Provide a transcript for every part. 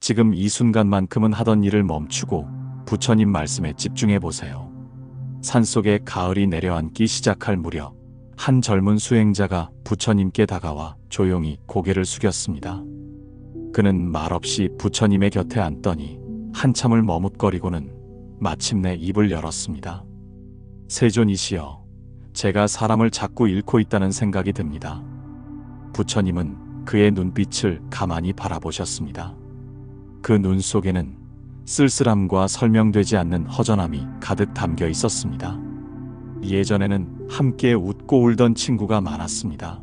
지금 이 순간만큼은 하던 일을 멈추고 부처님 말씀에 집중해 보세요. 산속에 가을이 내려앉기 시작할 무렵 한 젊은 수행자가 부처님께 다가와 조용히 고개를 숙였습니다. 그는 말없이 부처님의 곁에 앉더니 한참을 머뭇거리고는 마침내 입을 열었습니다. 세존이시여, 제가 사람을 자꾸 잃고 있다는 생각이 듭니다. 부처님은 그의 눈빛을 가만히 바라보셨습니다. 그 눈 속에는 쓸쓸함과 설명되지 않는 허전함이 가득 담겨 있었습니다. 예전에는 함께 웃고 울던 친구가 많았습니다.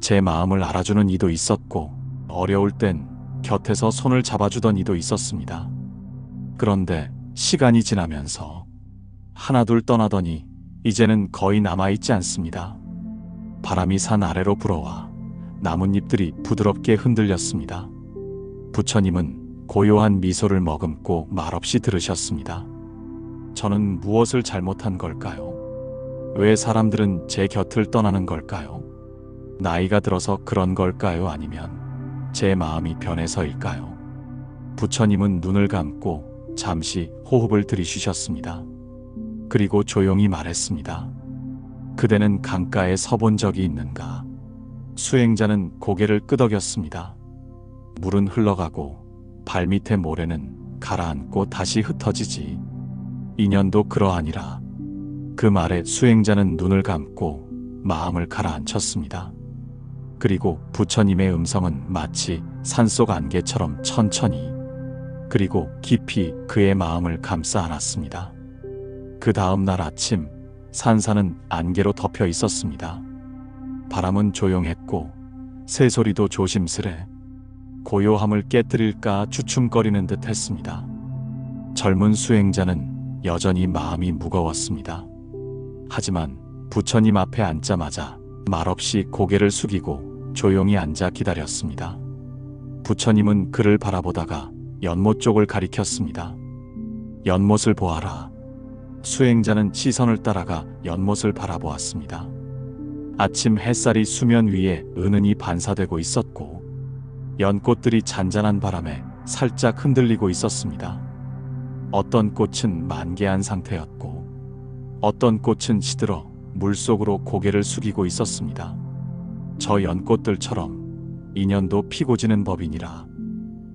제 마음을 알아주는 이도 있었고, 어려울 땐 곁에서 손을 잡아주던 이도 있었습니다. 그런데 시간이 지나면서 하나둘 떠나더니 이제는 거의 남아있지 않습니다. 바람이 산 아래로 불어와 나뭇잎들이 부드럽게 흔들렸습니다. 부처님은 고요한 미소를 머금고 말없이 들으셨습니다. 저는 무엇을 잘못한 걸까요? 왜 사람들은 제 곁을 떠나는 걸까요? 나이가 들어서 그런 걸까요? 아니면 제 마음이 변해서일까요? 부처님은 눈을 감고 잠시 호흡을 들이쉬셨습니다. 그리고 조용히 말했습니다. 그대는 강가에 서본 적이 있는가? 수행자는 고개를 끄덕였습니다. 물은 흘러가고 발밑의 모래는 가라앉고 다시 흩어지지. 인연도 그러하니라. 그 말에 수행자는 눈을 감고 마음을 가라앉혔습니다. 그리고 부처님의 음성은 마치 산속 안개처럼 천천히 그리고 깊이 그의 마음을 감싸 안았습니다. 그 다음 날 아침 산사는 안개로 덮여 있었습니다. 바람은 조용했고 새소리도 조심스레 고요함을 깨뜨릴까 주춤거리는 듯 했습니다. 젊은 수행자는 여전히 마음이 무거웠습니다. 하지만 부처님 앞에 앉자마자 말없이 고개를 숙이고 조용히 앉아 기다렸습니다. 부처님은 그를 바라보다가 연못 쪽을 가리켰습니다. 연못을 보아라. 수행자는 시선을 따라가 연못을 바라보았습니다. 아침 햇살이 수면 위에 은은히 반사되고 있었고 연꽃들이 잔잔한 바람에 살짝 흔들리고 있었습니다. 어떤 꽃은 만개한 상태였고 어떤 꽃은 시들어 물속으로 고개를 숙이고 있었습니다. 저 연꽃들처럼 인연도 피고 지는 법이니라.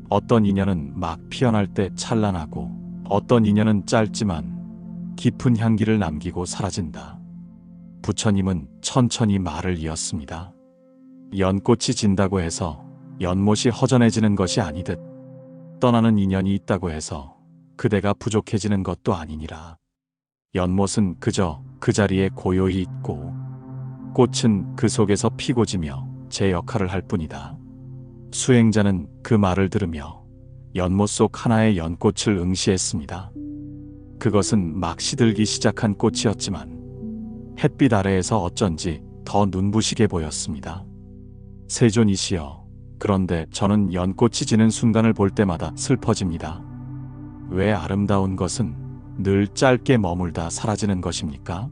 어떤 인연은 막 피어날 때 찬란하고 어떤 인연은 짧지만 깊은 향기를 남기고 사라진다. 부처님은 천천히 말을 이었습니다. 연꽃이 진다고 해서 연못이 허전해지는 것이 아니듯 떠나는 인연이 있다고 해서 그대가 부족해지는 것도 아니니라. 연못은 그저 그 자리에 고요히 있고 꽃은 그 속에서 피고 지며 제 역할을 할 뿐이다. 수행자는 그 말을 들으며 연못 속 하나의 연꽃을 응시했습니다. 그것은 막 시들기 시작한 꽃이었지만 햇빛 아래에서 어쩐지 더 눈부시게 보였습니다. 세존이시여, 그런데 저는 연꽃이 지는 순간을 볼 때마다 슬퍼집니다. 왜 아름다운 것은 늘 짧게 머물다 사라지는 것입니까?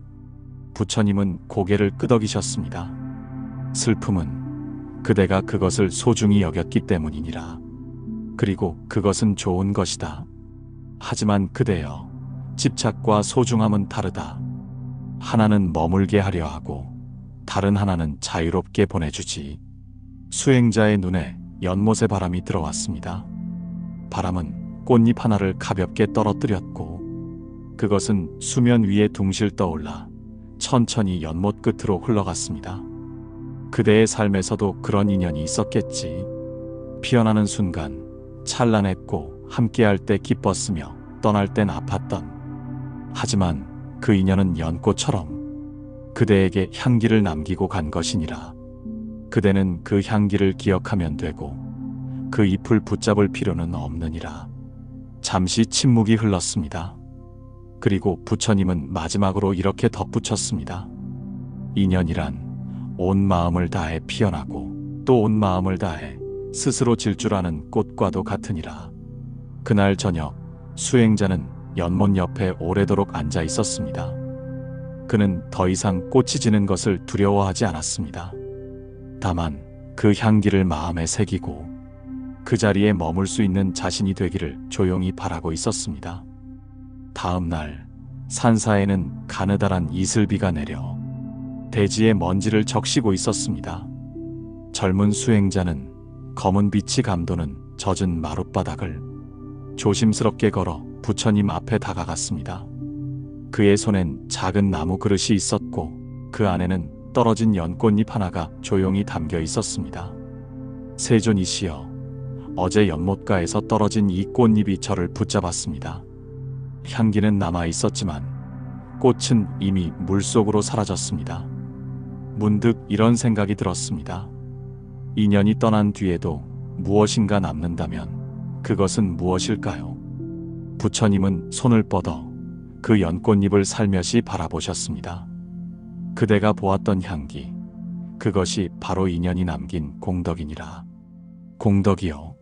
부처님은 고개를 끄덕이셨습니다. 슬픔은 그대가 그것을 소중히 여겼기 때문이니라. 그리고 그것은 좋은 것이다. 하지만 그대여, 집착과 소중함은 다르다. 하나는 머물게 하려 하고 다른 하나는 자유롭게 보내주지. 수행자의 눈에 연못의 바람이 들어왔습니다. 바람은 꽃잎 하나를 가볍게 떨어뜨렸고 그것은 수면 위에 둥실 떠올라 천천히 연못 끝으로 흘러갔습니다. 그대의 삶에서도 그런 인연이 있었겠지. 피어나는 순간 찬란했고 함께할 때 기뻤으며 떠날 땐 아팠던, 하지만 그 인연은 연꽃처럼 그대에게 향기를 남기고 간 것이니라. 그대는 그 향기를 기억하면 되고 그 잎을 붙잡을 필요는 없느니라. 잠시 침묵이 흘렀습니다. 그리고 부처님은 마지막으로 이렇게 덧붙였습니다. 인연이란 온 마음을 다해 피어나고 또 온 마음을 다해 스스로 질 줄 아는 꽃과도 같으니라. 그날 저녁 수행자는 연못 옆에 오래도록 앉아 있었습니다. 그는 더 이상 꽃이 지는 것을 두려워하지 않았습니다. 다만 그 향기를 마음에 새기고 그 자리에 머물 수 있는 자신이 되기를 조용히 바라고 있었습니다. 다음 날 산사에는 가느다란 이슬비가 내려 대지의 먼지를 적시고 있었습니다. 젊은 수행자는 검은 빛이 감도는 젖은 마룻바닥을 조심스럽게 걸어 부처님 앞에 다가갔습니다. 그의 손엔 작은 나무 그릇이 있었고 그 안에는 떨어진 연꽃잎 하나가 조용히 담겨 있었습니다. 세존이시여, 어제 연못가에서 떨어진 이 꽃잎이 저를 붙잡았습니다. 향기는 남아 있었지만 꽃은 이미 물속으로 사라졌습니다. 문득 이런 생각이 들었습니다. 인연이 떠난 뒤에도 무엇인가 남는다면 그것은 무엇일까요? 부처님은 손을 뻗어 그 연꽃잎을 살며시 바라보셨습니다. 그대가 보았던 향기, 그것이 바로 인연이 남긴 공덕이니라. 공덕이요,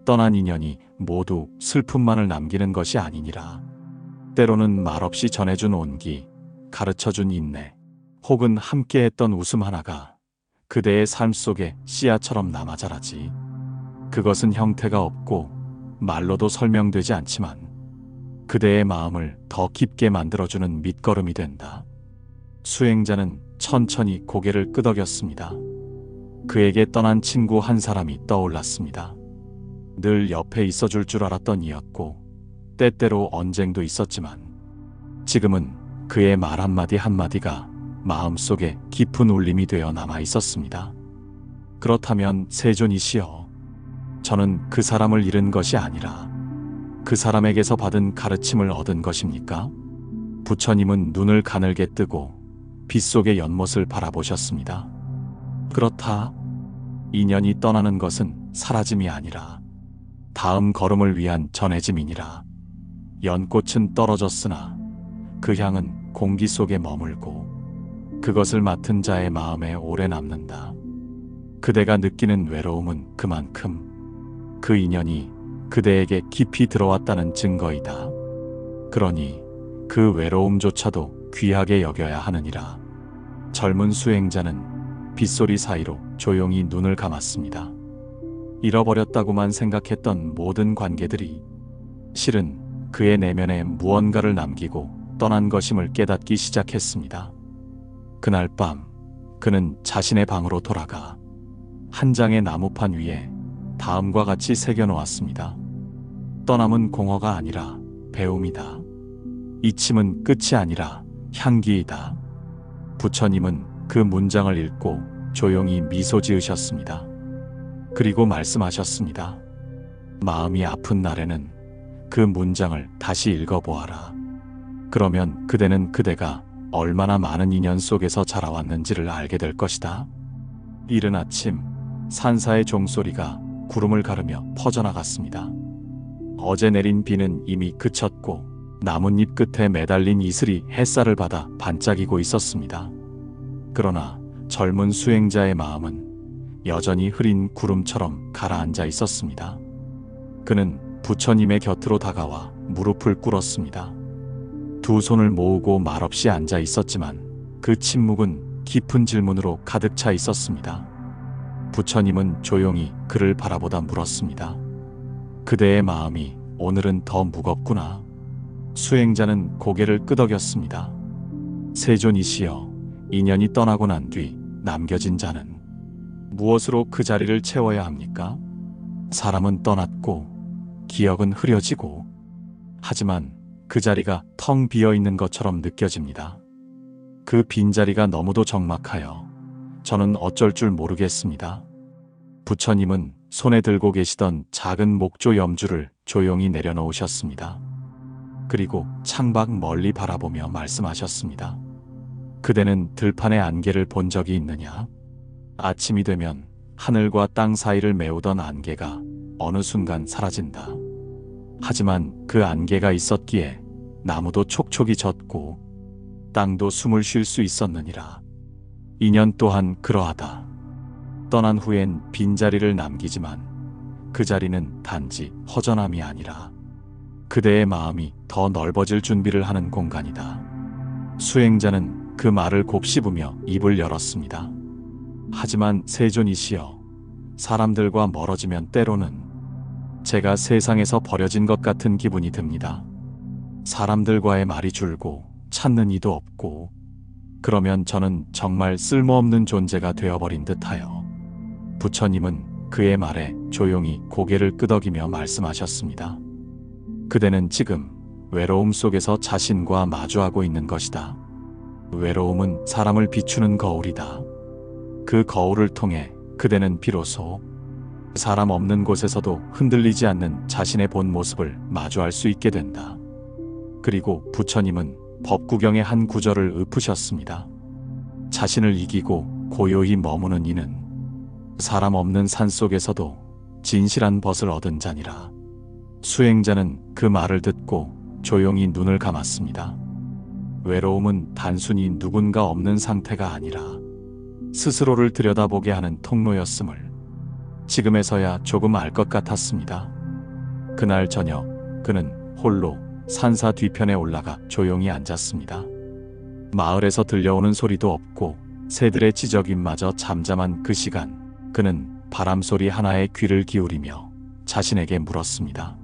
떠난 인연이 모두 슬픔만을 남기는 것이 아니니라. 때로는 말없이 전해준 온기, 가르쳐준 인내, 혹은 함께했던 웃음 하나가 그대의 삶 속에 씨앗처럼 남아 자라지. 그것은 형태가 없고 말로도 설명되지 않지만 그대의 마음을 더 깊게 만들어주는 밑거름이 된다. 수행자는 천천히 고개를 끄덕였습니다. 그에게 떠난 친구 한 사람이 떠올랐습니다. 늘 옆에 있어줄 줄 알았던 이였고 때때로 언쟁도 있었지만 지금은 그의 말 한마디 한마디가 마음속에 깊은 울림이 되어 남아 있었습니다. 그렇다면 세존이시여, 저는 그 사람을 잃은 것이 아니라 그 사람에게서 받은 가르침을 얻은 것입니까? 부처님은 눈을 가늘게 뜨고 빛속의 연못을 바라보셨습니다. 그렇다. 인연이 떠나는 것은 사라짐이 아니라 다음 걸음을 위한 전해짐이니라. 연꽃은 떨어졌으나 그 향은 공기 속에 머물고 그것을 맡은 자의 마음에 오래 남는다. 그대가 느끼는 외로움은 그만큼 그 인연이 그대에게 깊이 들어왔다는 증거이다. 그러니 그 외로움조차도 귀하게 여겨야 하느니라. 젊은 수행자는 빗소리 사이로 조용히 눈을 감았습니다. 잃어버렸다고만 생각했던 모든 관계들이 실은 그의 내면에 무언가를 남기고 떠난 것임을 깨닫기 시작했습니다. 그날 밤 그는 자신의 방으로 돌아가 한 장의 나무판 위에 다음과 같이 새겨놓았습니다. 떠남은 공허가 아니라 배움이다. 잊힘은 끝이 아니라 향기이다. 부처님은 그 문장을 읽고 조용히 미소 지으셨습니다. 그리고 말씀하셨습니다. 마음이 아픈 날에는 그 문장을 다시 읽어보아라. 그러면 그대는 그대가 얼마나 많은 인연 속에서 자라왔는지를 알게 될 것이다. 이른 아침 산사의 종소리가 구름을 가르며 퍼져나갔습니다. 어제 내린 비는 이미 그쳤고 나뭇잎 끝에 매달린 이슬이 햇살을 받아 반짝이고 있었습니다. 그러나 젊은 수행자의 마음은 여전히 흐린 구름처럼 가라앉아 있었습니다. 그는 부처님의 곁으로 다가와 무릎을 꿇었습니다. 두 손을 모으고 말없이 앉아 있었지만 그 침묵은 깊은 질문으로 가득 차 있었습니다. 부처님은 조용히 그를 바라보다 물었습니다. 그대의 마음이 오늘은 더 무겁구나. 수행자는 고개를 끄덕였습니다. 세존이시여, 인연이 떠나고 난 뒤 남겨진 자는 무엇으로 그 자리를 채워야 합니까? 사람은 떠났고 기억은 흐려지고 하지만 그 자리가 텅 비어 있는 것처럼 느껴집니다. 그 빈자리가 너무도 적막하여 저는 어쩔 줄 모르겠습니다. 부처님은 손에 들고 계시던 작은 목조 염주를 조용히 내려놓으셨습니다. 그리고 창밖 멀리 바라보며 말씀하셨습니다. 그대는 들판의 안개를 본 적이 있느냐? 아침이 되면 하늘과 땅 사이를 메우던 안개가 어느 순간 사라진다. 하지만 그 안개가 있었기에 나무도 촉촉이 졌고 땅도 숨을 쉴 수 있었느니라. 인연 또한 그러하다. 떠난 후엔 빈자리를 남기지만 그 자리는 단지 허전함이 아니라 그대의 마음이 더 넓어질 준비를 하는 공간이다. 수행자는 그 말을 곱씹으며 입을 열었습니다. 하지만 세존이시여, 사람들과 멀어지면 때로는 제가 세상에서 버려진 것 같은 기분이 듭니다. 사람들과의 말이 줄고 찾는 이도 없고, 그러면 저는 정말 쓸모없는 존재가 되어버린 듯하여. 부처님은 그의 말에 조용히 고개를 끄덕이며 말씀하셨습니다. 그대는 지금 외로움 속에서 자신과 마주하고 있는 것이다. 외로움은 사람을 비추는 거울이다. 그 거울을 통해 그대는 비로소 사람 없는 곳에서도 흔들리지 않는 자신의 본 모습을 마주할 수 있게 된다. 그리고 부처님은 법구경의 한 구절을 읊으셨습니다. 자신을 이기고 고요히 머무는 이는 사람 없는 산 속에서도 진실한 벗을 얻은 자니라. 수행자는 그 말을 듣고 조용히 눈을 감았습니다. 외로움은 단순히 누군가 없는 상태가 아니라 스스로를 들여다보게 하는 통로였음을 지금에서야 조금 알 것 같았습니다. 그날 저녁 그는 홀로 산사 뒤편에 올라가 조용히 앉았습니다. 마을에서 들려오는 소리도 없고 새들의 지저귀마저 잠잠한 그 시간, 그는 바람소리 하나에 귀를 기울이며 자신에게 물었습니다.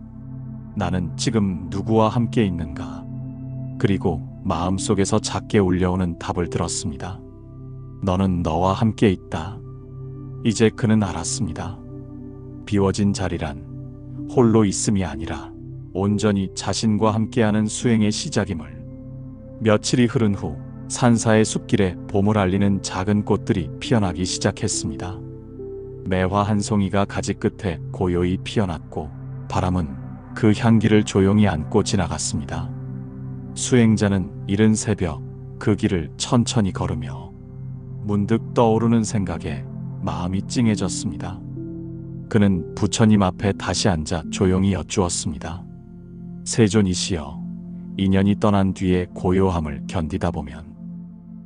나는 지금 누구와 함께 있는가? 그리고 마음속에서 작게 울려오는 답을 들었습니다. 너는 너와 함께 있다. 이제 그는 알았습니다. 비워진 자리란 홀로 있음이 아니라 온전히 자신과 함께하는 수행의 시작임을. 며칠이 흐른 후 산사의 숲길에 봄을 알리는 작은 꽃들이 피어나기 시작했습니다. 매화 한 송이가 가지 끝에 고요히 피어났고 바람은 그 향기를 조용히 안고 지나갔습니다. 수행자는 이른 새벽 그 길을 천천히 걸으며 문득 떠오르는 생각에 마음이 찡해졌습니다. 그는 부처님 앞에 다시 앉아 조용히 여쭈었습니다. 세존이시여, 인연이 떠난 뒤에 고요함을 견디다 보면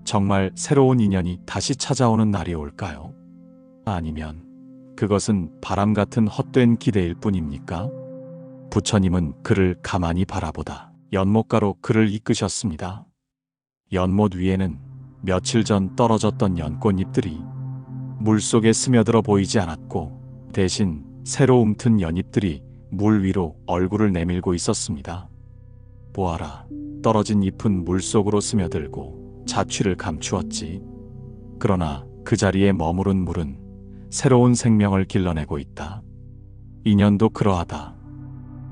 정말 새로운 인연이 다시 찾아오는 날이 올까요? 아니면 그것은 바람 같은 헛된 기대일 뿐입니까? 부처님은 그를 가만히 바라보다 연못가로 그를 이끄셨습니다. 연못 위에는 며칠 전 떨어졌던 연꽃잎들이 물속에 스며들어 보이지 않았고 대신 새로 움튼 연잎들이 물 위로 얼굴을 내밀고 있었습니다. 보아라, 떨어진 잎은 물속으로 스며들고 자취를 감추었지. 그러나 그 자리에 머무른 물은 새로운 생명을 길러내고 있다. 인연도 그러하다.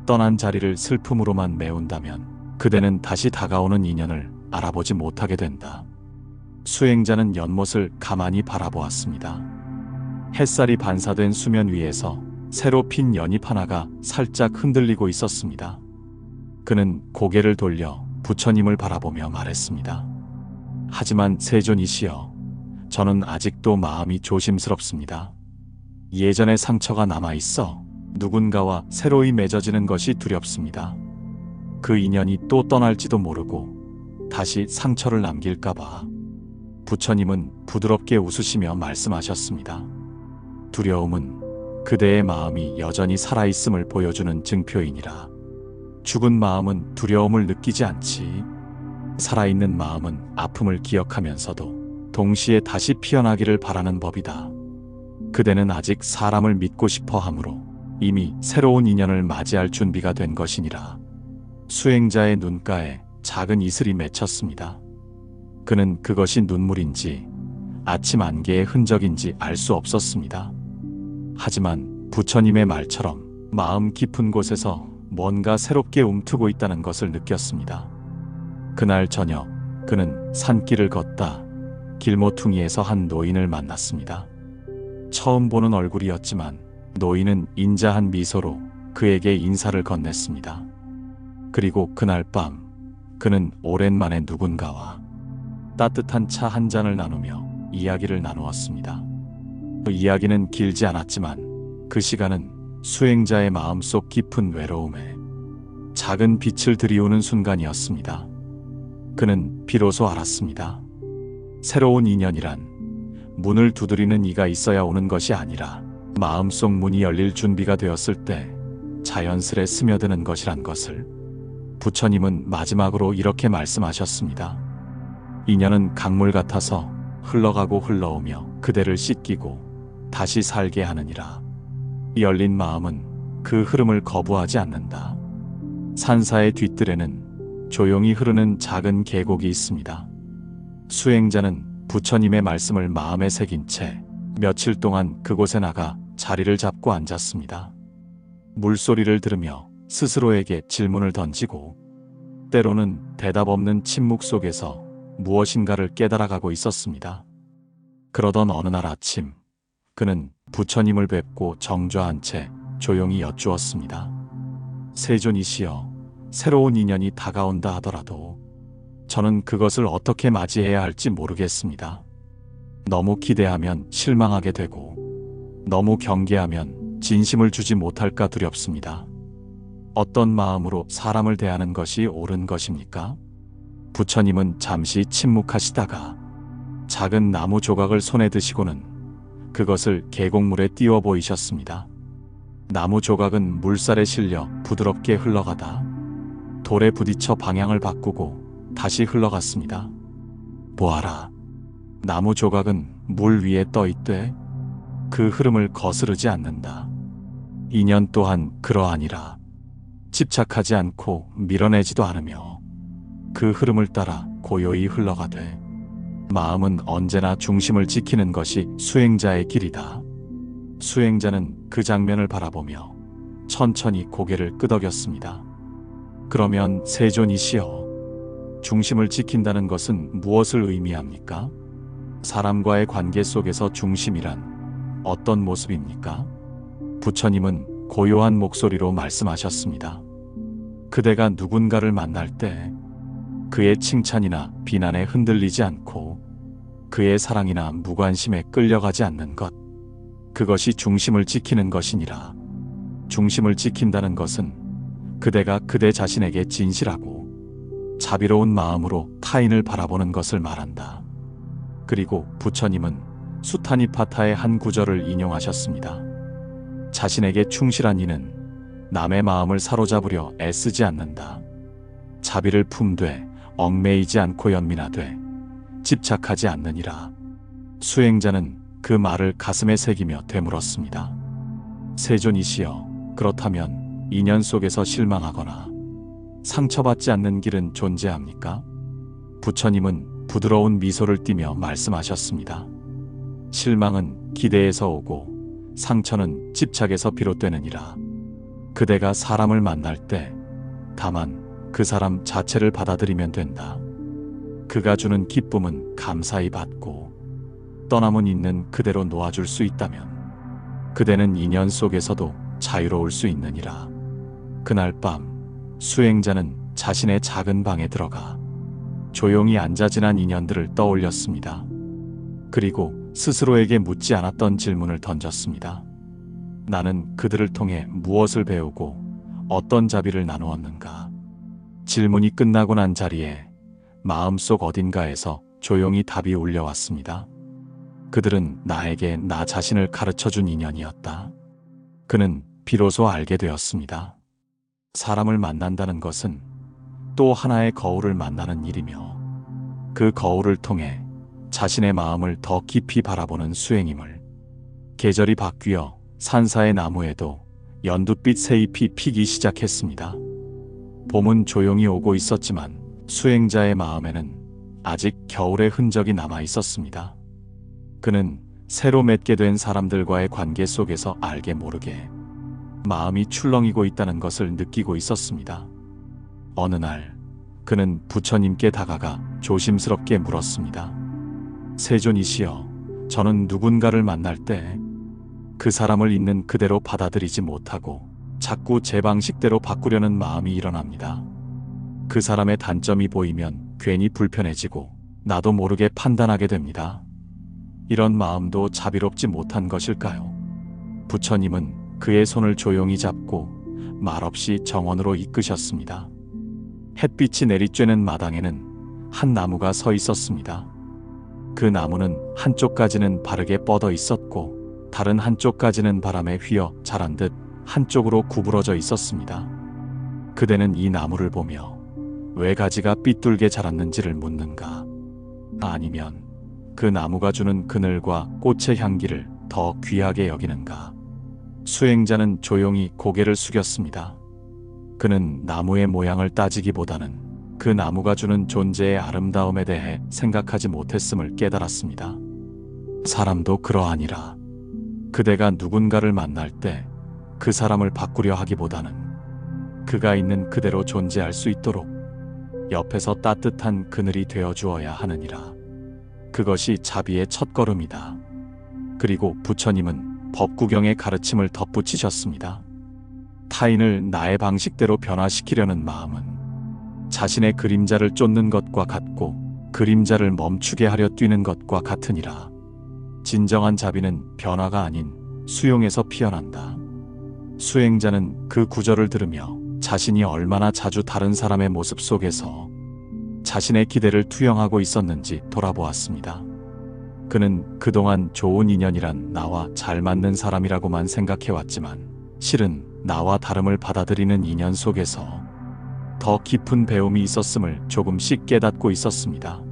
떠난 자리를 슬픔으로만 메운다면 그대는 다시 다가오는 인연을 알아보지 못하게 된다. 수행자는 연못을 가만히 바라보았습니다. 햇살이 반사된 수면 위에서 새로 핀 연잎 하나가 살짝 흔들리고 있었습니다. 그는 고개를 돌려 부처님을 바라보며 말했습니다. 하지만 세존이시여, 저는 아직도 마음이 조심스럽습니다. 예전의 상처가 남아있어 누군가와 새로이 맺어지는 것이 두렵습니다. 그 인연이 또 떠날지도 모르고 다시 상처를 남길까봐. 부처님은 부드럽게 웃으시며 말씀하셨습니다. 두려움은 그대의 마음이 여전히 살아있음을 보여주는 증표이니라. 죽은 마음은 두려움을 느끼지 않지. 살아있는 마음은 아픔을 기억하면서도 동시에 다시 피어나기를 바라는 법이다. 그대는 아직 사람을 믿고 싶어 하므로 이미 새로운 인연을 맞이할 준비가 된 것이니라. 수행자의 눈가에 작은 이슬이 맺혔습니다. 그는 그것이 눈물인지 아침 안개의 흔적인지 알 수 없었습니다. 하지만 부처님의 말처럼 마음 깊은 곳에서 뭔가 새롭게 움트고 있다는 것을 느꼈습니다. 그날 저녁 그는 산길을 걷다 길모퉁이에서 한 노인을 만났습니다. 처음 보는 얼굴이었지만 노인은 인자한 미소로 그에게 인사를 건넸습니다. 그리고 그날 밤 그는 오랜만에 누군가와 따뜻한 차 한 잔을 나누며 이야기를 나누었습니다. 그 이야기는 길지 않았지만 그 시간은 수행자의 마음속 깊은 외로움에 작은 빛을 들이우는 순간이었습니다. 그는 비로소 알았습니다. 새로운 인연이란 문을 두드리는 이가 있어야 오는 것이 아니라 마음속 문이 열릴 준비가 되었을 때 자연스레 스며드는 것이란 것을. 부처님은 마지막으로 이렇게 말씀하셨습니다. 인연은 강물 같아서 흘러가고 흘러오며 그대를 씻기고 다시 살게 하느니라. 열린 마음은 그 흐름을 거부하지 않는다. 산사의 뒤뜰에는 조용히 흐르는 작은 계곡이 있습니다. 수행자는 부처님의 말씀을 마음에 새긴 채 며칠 동안 그곳에 나가 자리를 잡고 앉았습니다. 물소리를 들으며 스스로에게 질문을 던지고 때로는 대답 없는 침묵 속에서 무엇인가를 깨달아가고 있었습니다. 그러던 어느 날 아침, 그는 부처님을 뵙고 정좌한 채 조용히 여쭈었습니다. 세존이시여, 새로운 인연이 다가온다 하더라도 저는 그것을 어떻게 맞이해야 할지 모르겠습니다. 너무 기대하면 실망하게 되고 너무 경계하면 진심을 주지 못할까 두렵습니다. 어떤 마음으로 사람을 대하는 것이 옳은 것입니까? 부처님은 잠시 침묵하시다가 작은 나무 조각을 손에 드시고는 그것을 계곡물에 띄워 보이셨습니다. 나무 조각은 물살에 실려 부드럽게 흘러가다 돌에 부딪혀 방향을 바꾸고 다시 흘러갔습니다. 보아라. 나무 조각은 물 위에 떠 있되 그 흐름을 거스르지 않는다. 인연 또한 그러하니라. 집착하지 않고 밀어내지도 않으며 그 흐름을 따라 고요히 흘러가되 마음은 언제나 중심을 지키는 것이 수행자의 길이다. 수행자는 그 장면을 바라보며 천천히 고개를 끄덕였습니다. 그러면 세존이시여, 중심을 지킨다는 것은 무엇을 의미합니까? 사람과의 관계 속에서 중심이란 어떤 모습입니까? 부처님은 고요한 목소리로 말씀하셨습니다. 그대가 누군가를 만날 때 그의 칭찬이나 비난에 흔들리지 않고 그의 사랑이나 무관심에 끌려가지 않는 것, 그것이 중심을 지키는 것이니라. 중심을 지킨다는 것은 그대가 그대 자신에게 진실하고 자비로운 마음으로 타인을 바라보는 것을 말한다. 그리고 부처님은 수타니파타의 한 구절을 인용하셨습니다. 자신에게 충실한 이는 남의 마음을 사로잡으려 애쓰지 않는다. 자비를 품되 얽매이지 않고 연민하되 집착하지 않느니라. 수행자는 그 말을 가슴에 새기며 되물었습니다. 세존이시여, 그렇다면 인연 속에서 실망하거나 상처받지 않는 길은 존재합니까? 부처님은 부드러운 미소를 띠며 말씀하셨습니다. 실망은 기대에서 오고 상처는 집착에서 비롯되느니라. 그대가 사람을 만날 때 다만 그 사람 자체를 받아들이면 된다. 그가 주는 기쁨은 감사히 받고 떠남은 있는 그대로 놓아줄 수 있다면 그대는 인연 속에서도 자유로울 수 있느니라. 그날 밤 수행자는 자신의 작은 방에 들어가 조용히 앉아 지난 인연들을 떠올렸습니다. 그리고 스스로에게 묻지 않았던 질문을 던졌습니다. 나는 그들을 통해 무엇을 배우고 어떤 자비를 나누었는가? 질문이 끝나고 난 자리에 마음속 어딘가에서 조용히 답이 울려왔습니다. 그들은 나에게 나 자신을 가르쳐준 인연이었다. 그는 비로소 알게 되었습니다. 사람을 만난다는 것은 또 하나의 거울을 만나는 일이며 그 거울을 통해 자신의 마음을 더 깊이 바라보는 수행임을. 계절이 바뀌어 산사의 나무에도 연두빛 새잎이 피기 시작했습니다. 봄은 조용히 오고 있었지만 수행자의 마음에는 아직 겨울의 흔적이 남아 있었습니다. 그는 새로 맺게 된 사람들과의 관계 속에서 알게 모르게 마음이 출렁이고 있다는 것을 느끼고 있었습니다. 어느 날 그는 부처님께 다가가 조심스럽게 물었습니다. 세존이시여, 저는 누군가를 만날 때 그 사람을 있는 그대로 받아들이지 못하고 자꾸 제 방식대로 바꾸려는 마음이 일어납니다. 그 사람의 단점이 보이면 괜히 불편해지고 나도 모르게 판단하게 됩니다. 이런 마음도 자비롭지 못한 것일까요? 부처님은 그의 손을 조용히 잡고 말없이 정원으로 이끄셨습니다. 햇빛이 내리쬐는 마당에는 한 나무가 서 있었습니다. 그 나무는 한쪽까지는 바르게 뻗어 있었고 다른 한쪽까지는 바람에 휘어 자란 듯 한쪽으로 구부러져 있었습니다. 그대는 이 나무를 보며 왜 가지가 삐뚤게 자랐는지를 묻는가? 아니면 그 나무가 주는 그늘과 꽃의 향기를 더 귀하게 여기는가? 수행자는 조용히 고개를 숙였습니다. 그는 나무의 모양을 따지기보다는 그 나무가 주는 존재의 아름다움에 대해 생각하지 못했음을 깨달았습니다. 사람도 그러하니라. 그대가 누군가를 만날 때 그 사람을 바꾸려 하기보다는 그가 있는 그대로 존재할 수 있도록 옆에서 따뜻한 그늘이 되어 주어야 하느니라. 그것이 자비의 첫걸음이다. 그리고 부처님은 법구경의 가르침을 덧붙이셨습니다. 타인을 나의 방식대로 변화시키려는 마음은 자신의 그림자를 쫓는 것과 같고 그림자를 멈추게 하려 뛰는 것과 같으니라. 진정한 자비는 변화가 아닌 수용에서 피어난다. 수행자는 그 구절을 들으며 자신이 얼마나 자주 다른 사람의 모습 속에서 자신의 기대를 투영하고 있었는지 돌아보았습니다. 그는 그동안 좋은 인연이란 나와 잘 맞는 사람이라고만 생각해왔지만 실은 나와 다름을 받아들이는 인연 속에서 더 깊은 배움이 있었음을 조금씩 깨닫고 있었습니다.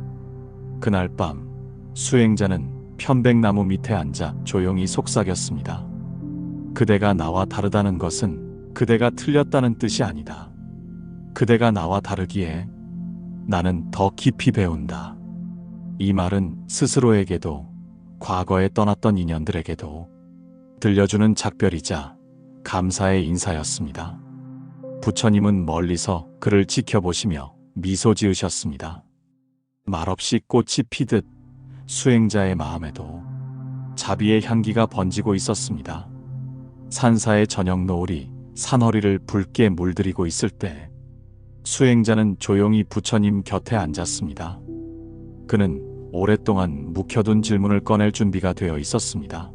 그날 밤 수행자는 편백나무 밑에 앉아 조용히 속삭였습니다. 그대가 나와 다르다는 것은 그대가 틀렸다는 뜻이 아니다. 그대가 나와 다르기에 나는 더 깊이 배운다. 이 말은 스스로에게도 과거에 떠났던 인연들에게도 들려주는 작별이자 감사의 인사였습니다. 부처님은 멀리서 그를 지켜보시며 미소 지으셨습니다. 말없이 꽃이 피듯 수행자의 마음에도 자비의 향기가 번지고 있었습니다. 산사의 저녁 노을이 산허리를 붉게 물들이고 있을 때 수행자는 조용히 부처님 곁에 앉았습니다. 그는 오랫동안 묵혀둔 질문을 꺼낼 준비가 되어 있었습니다.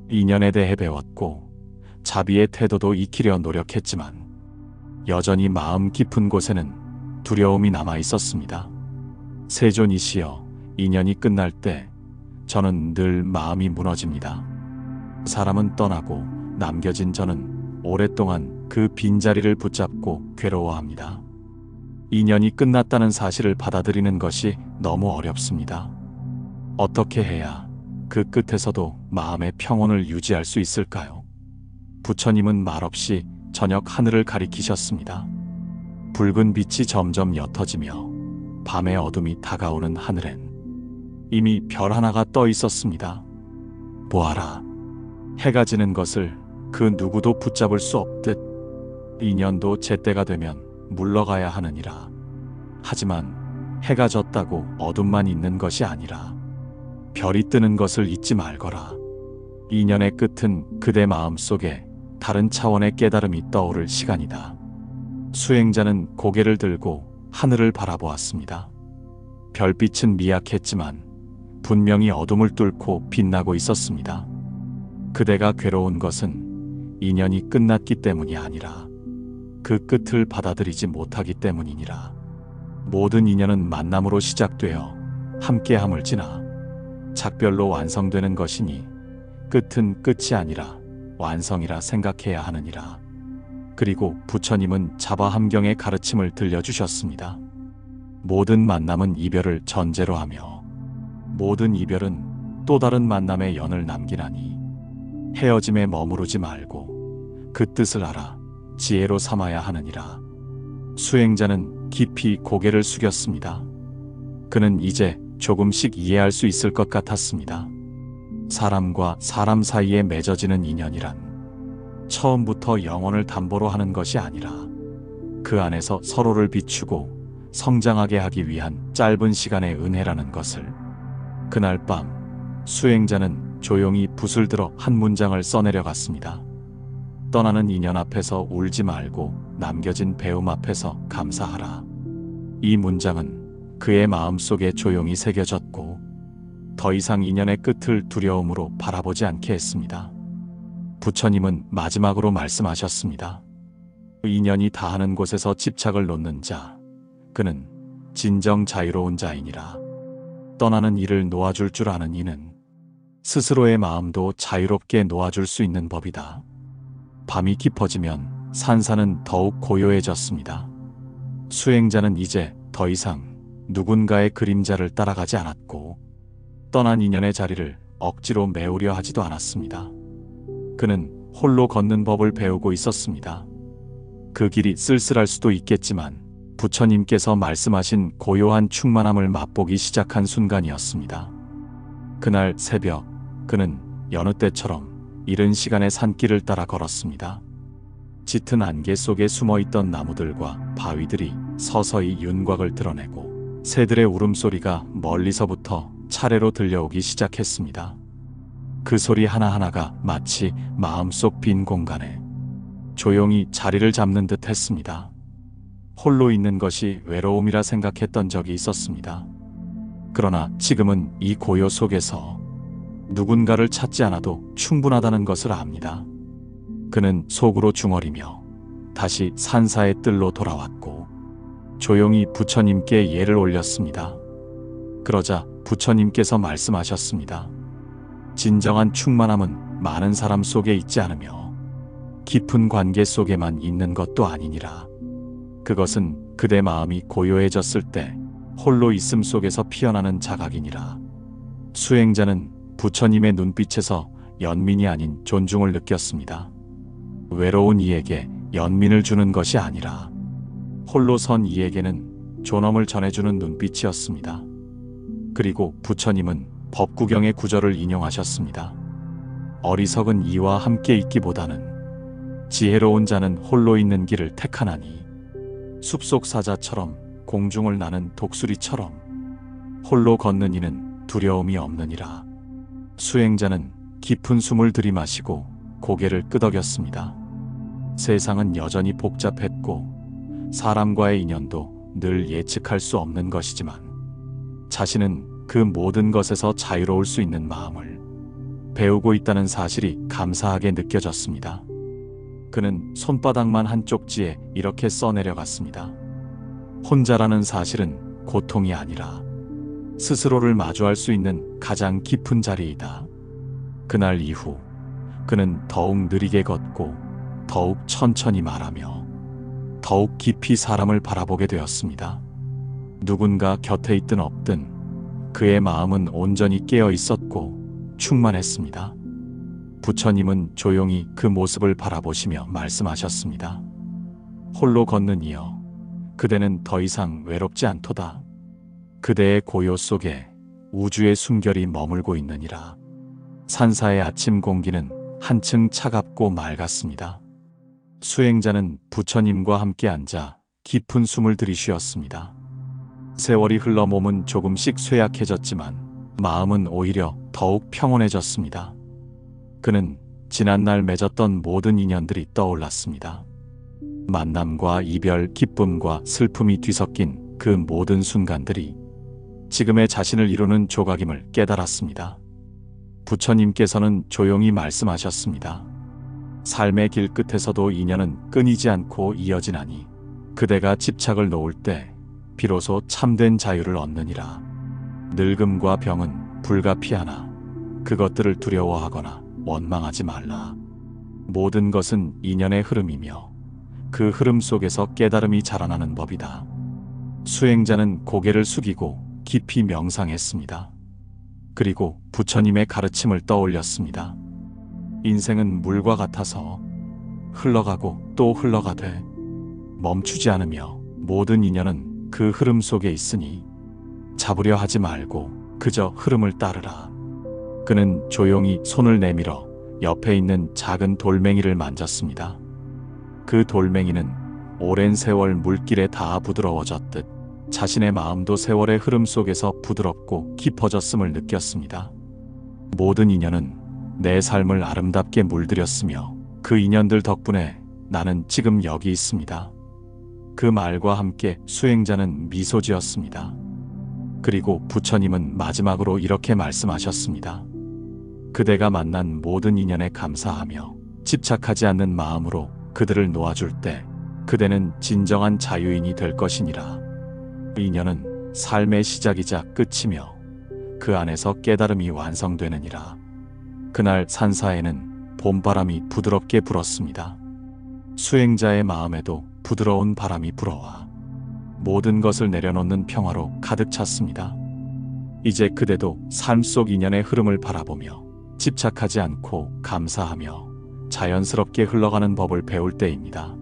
인연에 대해 배웠고 자비의 태도도 익히려 노력했지만 여전히 마음 깊은 곳에는 두려움이 남아 있었습니다. 세존이시여, 인연이 끝날 때 저는 늘 마음이 무너집니다. 사람은 떠나고 남겨진 저는 오랫동안 그 빈자리를 붙잡고 괴로워합니다. 인연이 끝났다는 사실을 받아들이는 것이 너무 어렵습니다. 어떻게 해야 그 끝에서도 마음의 평온을 유지할 수 있을까요? 부처님은 말없이 저녁 하늘을 가리키셨습니다. 붉은 빛이 점점 옅어지며 밤의 어둠이 다가오는 하늘엔 이미 별 하나가 떠 있었습니다. 보아라. 해가 지는 것을 그 누구도 붙잡을 수 없듯 인연도 제때가 되면 물러가야 하느니라. 하지만 해가 졌다고 어둠만 있는 것이 아니라 별이 뜨는 것을 잊지 말거라. 인연의 끝은 그대 마음 속에 다른 차원의 깨달음이 떠오를 시간이다. 수행자는 고개를 들고 하늘을 바라보았습니다. 별빛은 미약했지만 분명히 어둠을 뚫고 빛나고 있었습니다. 그대가 괴로운 것은 인연이 끝났기 때문이 아니라 그 끝을 받아들이지 못하기 때문이니라. 모든 인연은 만남으로 시작되어 함께함을 지나 작별로 완성되는 것이니 끝은 끝이 아니라 완성이라 생각해야 하느니라. 그리고 부처님은 자바함경의 가르침을 들려주셨습니다. 모든 만남은 이별을 전제로 하며 모든 이별은 또 다른 만남의 연을 남기나니 헤어짐에 머무르지 말고 그 뜻을 알아 지혜로 삼아야 하느니라. 수행자는 깊이 고개를 숙였습니다. 그는 이제 조금씩 이해할 수 있을 것 같았습니다. 사람과 사람 사이에 맺어지는 인연이란 처음부터 영원을 담보로 하는 것이 아니라 그 안에서 서로를 비추고 성장하게 하기 위한 짧은 시간의 은혜라는 것을. 그날 밤 수행자는 조용히 붓을 들어 한 문장을 써내려 갔습니다. 떠나는 인연 앞에서 울지 말고 남겨진 배움 앞에서 감사하라. 이 문장은 그의 마음속에 조용히 새겨졌고 더 이상 인연의 끝을 두려움으로 바라보지 않게 했습니다. 부처님은 마지막으로 말씀하셨습니다. 인연이 다하는 곳에서 집착을 놓는 자, 그는 진정 자유로운 자이니라. 떠나는 이를 놓아줄 줄 아는 이는 스스로의 마음도 자유롭게 놓아줄 수 있는 법이다. 밤이 깊어지면 산사는 더욱 고요해졌습니다. 수행자는 이제 더 이상 누군가의 그림자를 따라가지 않았고 떠난 인연의 자리를 억지로 메우려 하지도 않았습니다. 그는 홀로 걷는 법을 배우고 있었습니다. 그 길이 쓸쓸할 수도 있겠지만 부처님께서 말씀하신 고요한 충만함을 맛보기 시작한 순간이었습니다. 그날 새벽, 그는 여느 때처럼 이른 시간에 산길을 따라 걸었습니다. 짙은 안개 속에 숨어있던 나무들과 바위들이 서서히 윤곽을 드러내고 새들의 울음소리가 멀리서부터 차례로 들려오기 시작했습니다. 그 소리 하나하나가 마치 마음속 빈 공간에 조용히 자리를 잡는 듯 했습니다. 홀로 있는 것이 외로움이라 생각했던 적이 있었습니다. 그러나 지금은 이 고요 속에서 누군가를 찾지 않아도 충분하다는 것을 압니다. 그는 속으로 중얼이며 다시 산사의 뜰로 돌아왔고 조용히 부처님께 예를 올렸습니다. 그러자 부처님께서 말씀하셨습니다. 진정한 충만함은 많은 사람 속에 있지 않으며 깊은 관계 속에만 있는 것도 아니니라. 그것은 그대 마음이 고요해졌을 때 홀로 있음 속에서 피어나는 자각이니라. 수행자는 부처님의 눈빛에서 연민이 아닌 존중을 느꼈습니다. 외로운 이에게 연민을 주는 것이 아니라 홀로 선 이에게는 존엄을 전해주는 눈빛이었습니다. 그리고 부처님은 법구경의 구절을 인용하셨습니다. 어리석은 이와 함께 있기보다는 지혜로운 자는 홀로 있는 길을 택하나니 숲속 사자처럼 공중을 나는 독수리처럼 홀로 걷는 이는 두려움이 없느니라. 수행자는 깊은 숨을 들이마시고 고개를 끄덕였습니다. 세상은 여전히 복잡했고 사람과의 인연도 늘 예측할 수 없는 것이지만 자신은 그 모든 것에서 자유로울 수 있는 마음을 배우고 있다는 사실이 감사하게 느껴졌습니다. 그는 손바닥만 한 쪽지에 이렇게 써내려갔습니다. 혼자라는 사실은 고통이 아니라 스스로를 마주할 수 있는 가장 깊은 자리이다. 그날 이후 그는 더욱 느리게 걷고 더욱 천천히 말하며 더욱 깊이 사람을 바라보게 되었습니다. 누군가 곁에 있든 없든 그의 마음은 온전히 깨어 있었고 충만했습니다. 부처님은 조용히 그 모습을 바라보시며 말씀하셨습니다. 홀로 걷는 이여, 그대는 더 이상 외롭지 않도다. 그대의 고요 속에 우주의 숨결이 머물고 있느니라. 산사의 아침 공기는 한층 차갑고 맑았습니다. 수행자는 부처님과 함께 앉아 깊은 숨을 들이쉬었습니다. 세월이 흘러 몸은 조금씩 쇠약해졌지만 마음은 오히려 더욱 평온해졌습니다. 그는 지난날 맺었던 모든 인연들이 떠올랐습니다. 만남과 이별, 기쁨과 슬픔이 뒤섞인 그 모든 순간들이 지금의 자신을 이루는 조각임을 깨달았습니다. 부처님께서는 조용히 말씀하셨습니다. 삶의 길 끝에서도 인연은 끊이지 않고 이어지나니 그대가 집착을 놓을 때 비로소 참된 자유를 얻느니라. 늙음과 병은 불가피하나 그것들을 두려워하거나 원망하지 말라. 모든 것은 인연의 흐름이며 그 흐름 속에서 깨달음이 자라나는 법이다. 수행자는 고개를 숙이고 깊이 명상했습니다. 그리고 부처님의 가르침을 떠올렸습니다. 인생은 물과 같아서 흘러가고 또 흘러가되 멈추지 않으며 모든 인연은 그 흐름 속에 있으니 잡으려 하지 말고 그저 흐름을 따르라. 그는 조용히 손을 내밀어 옆에 있는 작은 돌멩이를 만졌습니다. 그 돌멩이는 오랜 세월 물길에 닿아 부드러워졌듯 자신의 마음도 세월의 흐름 속에서 부드럽고 깊어졌음을 느꼈습니다. 모든 인연은 내 삶을 아름답게 물들였으며 그 인연들 덕분에 나는 지금 여기 있습니다. 그 말과 함께 수행자는 미소 지었습니다. 그리고 부처님은 마지막으로 이렇게 말씀하셨습니다. 그대가 만난 모든 인연에 감사하며 집착하지 않는 마음으로 그들을 놓아줄 때 그대는 진정한 자유인이 될 것이니라. 인연은 삶의 시작이자 끝이며 그 안에서 깨달음이 완성되느니라. 그날 산사에는 봄바람이 부드럽게 불었습니다. 수행자의 마음에도 부드러운 바람이 불어와 모든 것을 내려놓는 평화로 가득 찼습니다. 이제 그대도 삶 속 인연의 흐름을 바라보며 집착하지 않고 감사하며 자연스럽게 흘러가는 법을 배울 때입니다.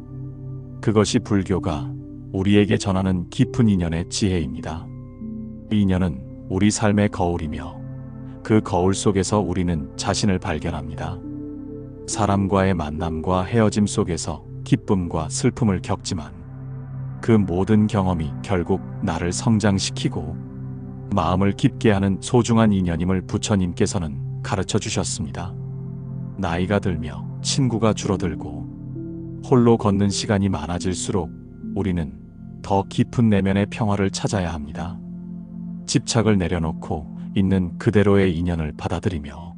그것이 불교가 우리에게 전하는 깊은 인연의 지혜입니다. 인연은 우리 삶의 거울이며 그 거울 속에서 우리는 자신을 발견합니다. 사람과의 만남과 헤어짐 속에서 기쁨과 슬픔을 겪지만 그 모든 경험이 결국 나를 성장시키고 마음을 깊게 하는 소중한 인연임을 부처님께서는 가르쳐 주셨습니다. 나이가 들며 친구가 줄어들고 홀로 걷는 시간이 많아질수록 우리는 더 깊은 내면의 평화를 찾아야 합니다. 집착을 내려놓고 있는 그대로의 인연을 받아들이며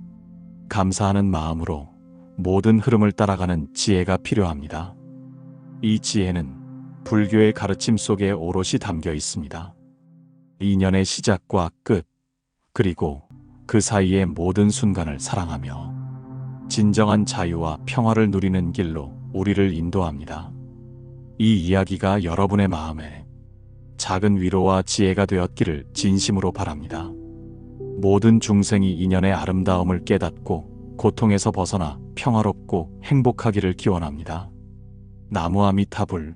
감사하는 마음으로 모든 흐름을 따라가는 지혜가 필요합니다. 이 지혜는 불교의 가르침 속에 오롯이 담겨 있습니다. 인연의 시작과 끝, 그리고 그 사이의 모든 순간을 사랑하며 진정한 자유와 평화를 누리는 길로 우리를 인도합니다. 이 이야기가 여러분의 마음에 작은 위로와 지혜가 되었기를 진심으로 바랍니다. 모든 중생이 인연의 아름다움을 깨닫고 고통에서 벗어나 평화롭고 행복하기를 기원합니다. 나무 아미타불.